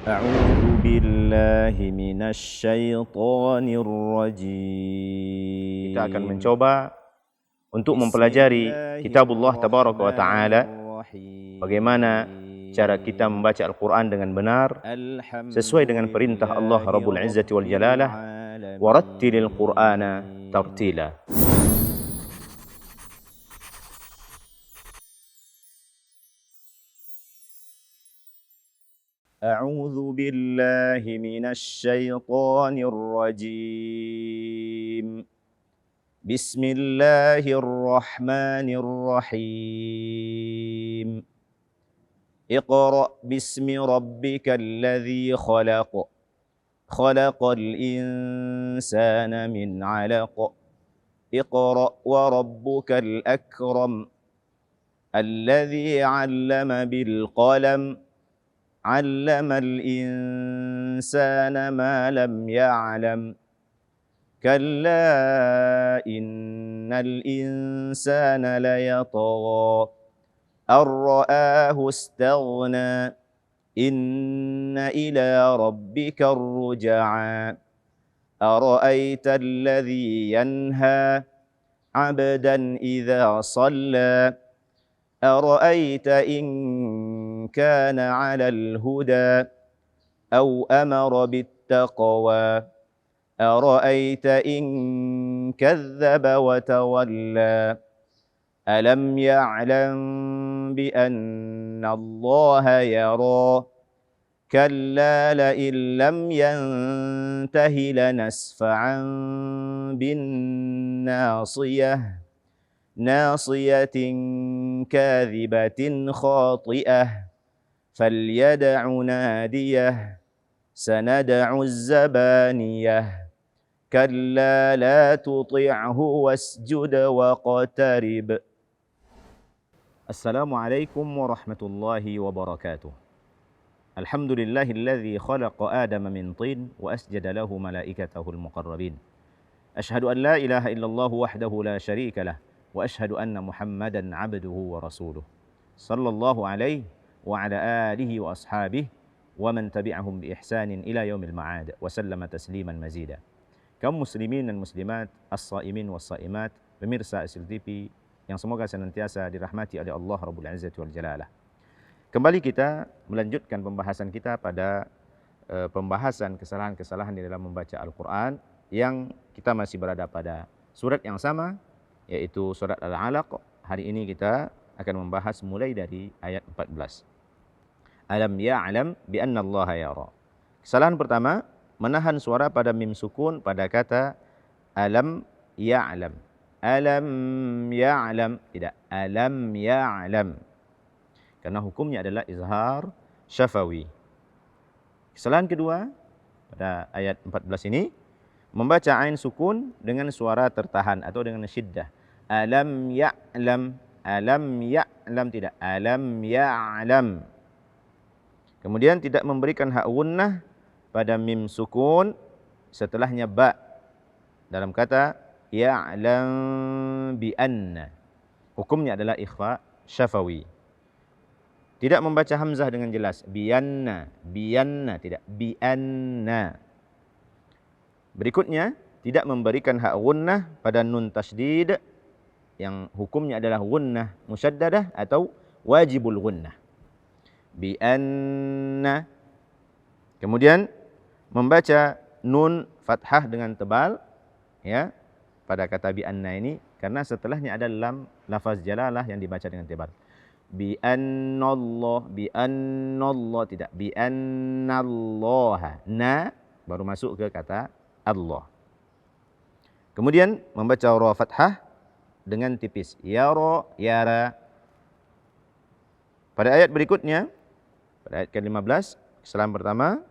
أعوذ بالله من الشيطان الرجيم. Kita akan mencoba untuk mempelajari kitabullah tabaraka wa ta'ala, bagaimana cara kita membaca Al-Quran dengan benar sesuai dengan perintah Allah Rabbul Izzati wal Jalalah, warattilil Qur'ana tartila. أعوذ بالله من الشيطان الرجيم. بسم الله الرحمن الرحيم. اقرأ باسم ربك الذي خلق. خلق الإنسان من علق. اقرأ وربك الأكرم. الذي علم بالقلم. علم الإنسان ما لم يعلم. كلا إن الإنسان ليطغى أن رآه استغنى. إن إلى ربك الرجعى. أرأيت الذي ينهى عبدا إذا صلى. أرأيت إن كان على الهدى أو أمر بالتقوى. أرأيت إن كذب وتولى. ألم يعلم بأن الله يرى. كلا لئن لم ينته لنسفعا بالناصية. ناصية كاذبة خاطئة. فليدع ناديه. سندع الزبانية. كلا لا تطعه واسجد واقترب. السلام عليكم ورحمة الله وبركاته. الحمد لله الذي خلق آدم من طين وأسجد له ملائكته المقربين. أشهد أن لا إله إلا الله وحده لا شريك له، وأشهد أن محمدا عبده ورسوله، صلى الله عليه وعلى آله وأصحابه ومن تبعهم بإحسان إلى يوم المعاد وسلم تسليما مزيدا. Kaum muslimin dan muslimat, as-saimin was-saimat, pemirsa Asil TV yang semoga senantiasa dirahmati oleh Allah Rabbul Izzati wal Jalalah. Kembali kita melanjutkan pembahasan kita pada pembahasan kesalahan-kesalahan di dalam membaca Al-Quran, yang kita masih berada pada surat yang sama, yaitu surat Al-Alaq. Hari ini kita akan membahas mulai dari ayat 14. Alam ya'lam bi anna Allah yara. Kesalahan pertama, menahan suara pada mim sukun pada kata alam ya'lam. Alam ya'lam, tidak alam ya'lam, karena hukumnya adalah izhar syafawi. Kesalahan kedua pada ayat 14 ini, membaca ain sukun dengan suara tertahan atau dengan syiddah. Alam ya'lam, alam ya'lam, tidak alam ya'lam. Kemudian tidak memberikan hak gunnah pada mim sukun setelahnya ba dalam kata ya'lam bi anna. Hukumnya adalah ikhfa syafawi. Tidak membaca hamzah dengan jelas, bianna, bianna, tidak bianna. Berikutnya, tidak memberikan hak gunnah pada nun tasydid yang hukumnya adalah gunnah musyaddadah atau wajibul gunnah. Bianna. Kemudian membaca nun fathah dengan tebal, ya, pada kata bianna ini, karena setelahnya ada lam lafaz jalalah yang dibaca dengan tebal. Bi'annallah, bi'annallah, tidak bi'annallaha. Na baru masuk ke kata Allah. Kemudian membaca ra fathah dengan tipis. Yara, yara. Pada ayat berikutnya, pada ayat ke-15, kesalahan pertama,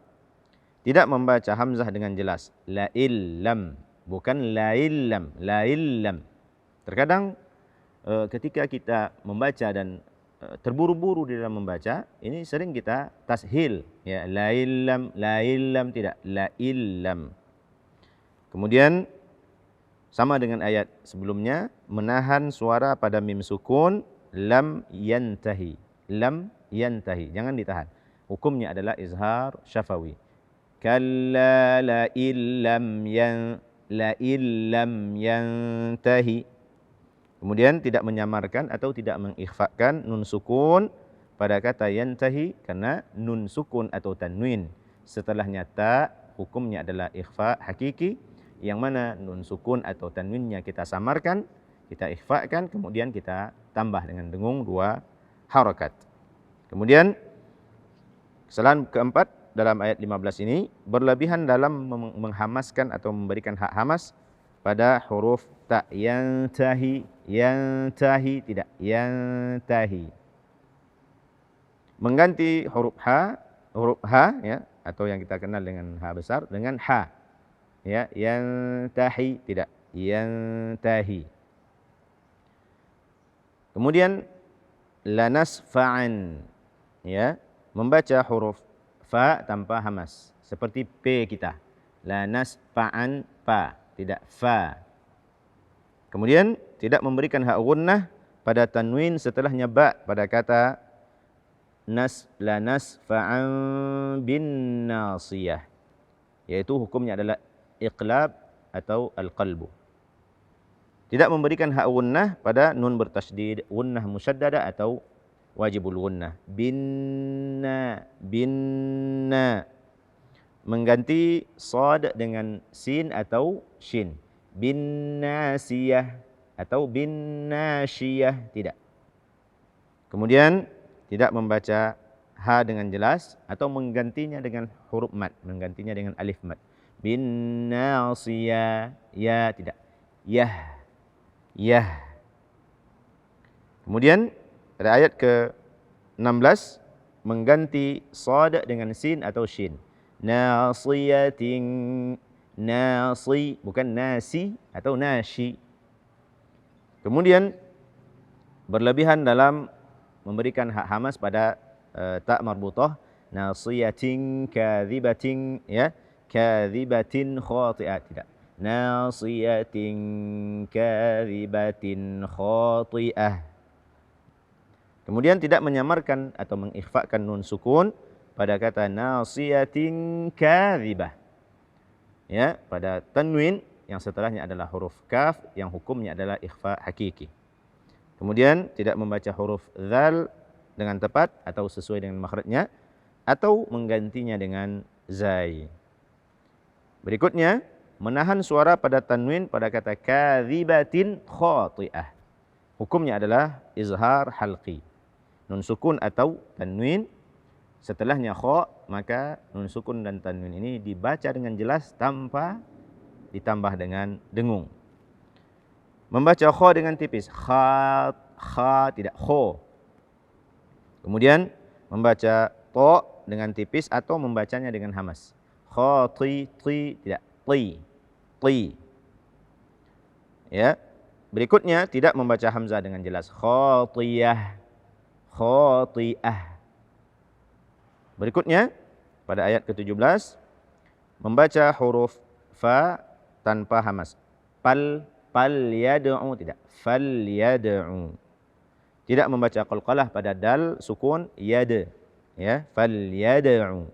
tidak membaca hamzah dengan jelas. La illam, bukan la illam, la illam. Terkadang ketika kita membaca dan terburu-buru di dalam membaca, ini sering kita tashil, ya, la illam, tidak la illam. Kemudian sama dengan ayat sebelumnya, menahan suara pada mim sukun lam yantahi, lam yantahi, jangan ditahan. hukumnya adalah izhar syafawi. Kalla la illam yantahi. Kemudian tidak menyamarkan atau tidak mengikhfakan nun sukun pada kata yantahi karena nun sukun atau tanwin setelahnya ta hukumnya adalah ikhfa hakiki, yang mana nun sukun atau tanwinnya kita samarkan, kita ikhfakan, kemudian kita tambah dengan dengung 2 harakat. Kemudian kesalahan keempat dalam ayat 15 ini berlebihan dalam menghamaskan atau memberikan hak hamas pada huruf ta. Yantahi tidak yantahi. Mengganti huruf ha ya, atau yang kita kenal dengan ha besar dengan ha. Ya, yantahi tidak yantahi. Kemudian lanasfa'an ya, membaca huruf fa tanpa hamas seperti p kita. Lanasfa'an pa, tidak fa. Kemudian tidak memberikan hak gunnah pada tanwin setelahnya ba pada kata lanasfa'an bin nasiyah, yaitu hukumnya adalah iqlab atau al-qalbu. Tidak memberikan hak gunnah pada nun bertasydid, gunnah musyaddada atau wajibul gunnah. Binna. Mengganti sad dengan sin atau shin. Binnasiyah atau binnashiyah, tidak. Kemudian tidak membaca ha dengan jelas atau menggantinya dengan huruf mad, menggantinya dengan alif mad. Binnasiyah, ya tidak. Yah. Kemudian pada ayat ke-16 mengganti sad dengan sin atau shin. Nasiyatin, nasi bukan nasi atau nashi. Kemudian berlebihan dalam memberikan hak hamas pada ta marbutah. Nasiyatin kadzibatin ya, kadzibatin khati'ah, tidak. Nasiyatin kadzibatin khati'ah. Kemudian tidak menyamarkan atau mengikhfakan nun sukun pada kata nasiyatin kadzibah. Ya, pada tanwin yang setelahnya adalah huruf kaf yang hukumnya adalah ikhfa hakiki. Kemudian tidak membaca huruf dzal dengan tepat atau sesuai dengan makhrajnya atau menggantinya dengan zai. Berikutnya, menahan suara pada tanwin pada kata kadzibatin khati'ah. Hukumnya adalah izhar halqi. Nun sukun atau tanwin setelahnya kha, maka nun sukun dan tanwin ini dibaca dengan jelas tanpa ditambah dengan dengung. Membaca kha dengan tipis, kha tidak kho. Kemudian membaca to dengan tipis atau membacanya dengan hamas. Khati tidak ti. Ya. Berikutnya tidak membaca hamzah dengan jelas. Khati'ah. Berikutnya pada ayat ke-17 membaca huruf fa tanpa hamas. Pal yad'u tidak. Fal yad'u. Tidak membaca qalqalah pada dal sukun yad. Ya, fal yad'u.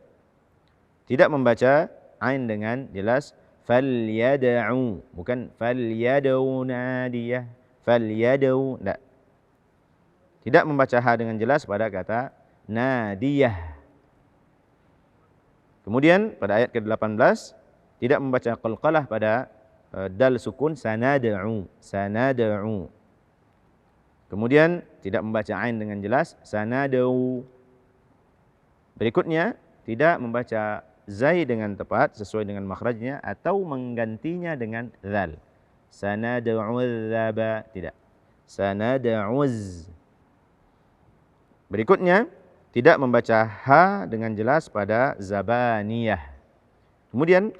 Tidak membaca ain dengan jelas fal yad'u, bukan fal yad'u nadiyah. Fal yad'u tidak. Tidak membaca ha dengan jelas pada kata nadiyah. Kemudian pada ayat ke-18 tidak membaca qalqalah pada dal sukun sanad'u. Kemudian tidak membaca ain dengan jelas sanad'u. Berikutnya tidak membaca zai dengan tepat sesuai dengan makhrajnya atau menggantinya dengan dzal. Sanad'u dzaba, tidak. Sanad'uz. Berikutnya tidak membaca ha dengan jelas pada zabaniyah. Kemudian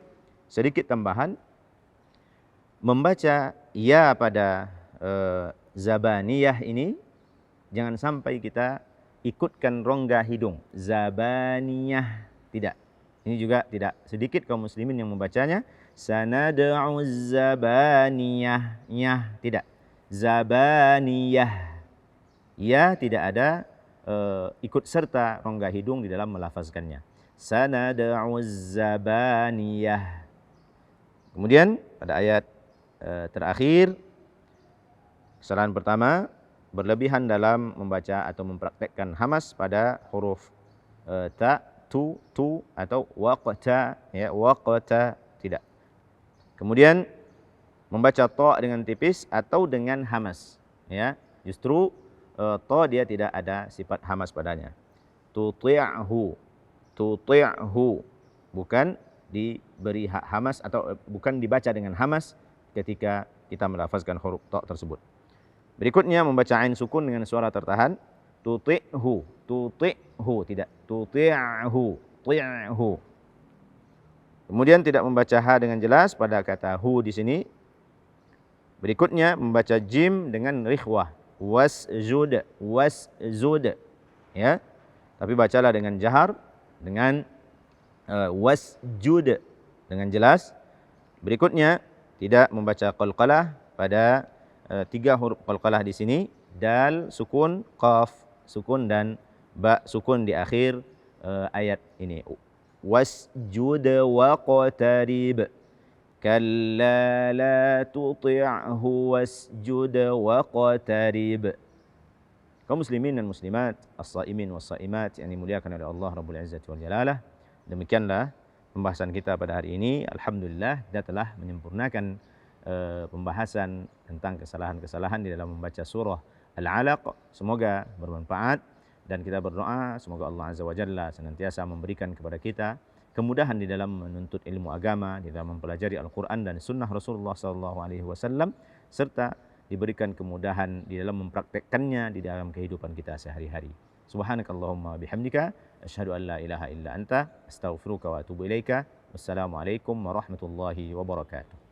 sedikit tambahan, membaca ya pada zabaniyah ini jangan sampai kita ikutkan rongga hidung. Zabaniyah, tidak. Ini juga tidak sedikit kaum muslimin yang membacanya. Sanad'u zabaniyah, tidak. Zabaniyah. Ya tidak ada ikut serta rongga hidung di dalam melafazkannya. Sanad'u zabaniyah. Kemudian pada ayat terakhir, kesalahan pertama, berlebihan dalam membaca atau mempraktekkan hamas pada huruf ta, tu atau waqta, ya, waqta, tidak. Kemudian membaca ta dengan tipis atau dengan hamas, ya. Justru ta dia tidak ada sifat hamas padanya. Tuti'hu, bukan diberi hamas atau bukan dibaca dengan hamas ketika kita melafazkan huruf ta tersebut. Berikutnya membaca ain sukun dengan suara tertahan. Tuti'hu, tidak. Tuti'hu. Kemudian tidak membaca ha dengan jelas pada kata hu di sini. Berikutnya membaca jim dengan rikhwah. Wasjud, ya. Tapi bacalah dengan jahar, dengan wasjud dengan jelas. Berikutnya tidak membaca qalqalah pada 3 huruf qalqalah di sini, dal sukun, qaf sukun, dan ba sukun di akhir ayat ini. Wasjud waqtarib, kalla la tuti'hu wasjud waqtarib. Kaum muslimin dan muslimat, as-saimin was-saimat yang dimuliakan oleh Allah Rabbul Izzati wal Jalalah. Demikianlah pembahasan kita pada hari ini. Alhamdulillah kita telah menyempurnakan pembahasan tentang kesalahan-kesalahan di dalam membaca surah Al-Alaq. Semoga bermanfaat dan kita berdoa semoga Allah Azza wa Jalla senantiasa memberikan kepada kita kemudahan di dalam menuntut ilmu agama, di dalam mempelajari Al-Quran dan Sunnah Rasulullah SAW, serta diberikan kemudahan di dalam mempraktekkannya di dalam kehidupan kita sehari-hari. Subhanakallahumma bihamdika asyhadu an la ilaha illa anta astaghfiruka wa atubu ilaika. Wassalamualaikum warahmatullahi wabarakatuh.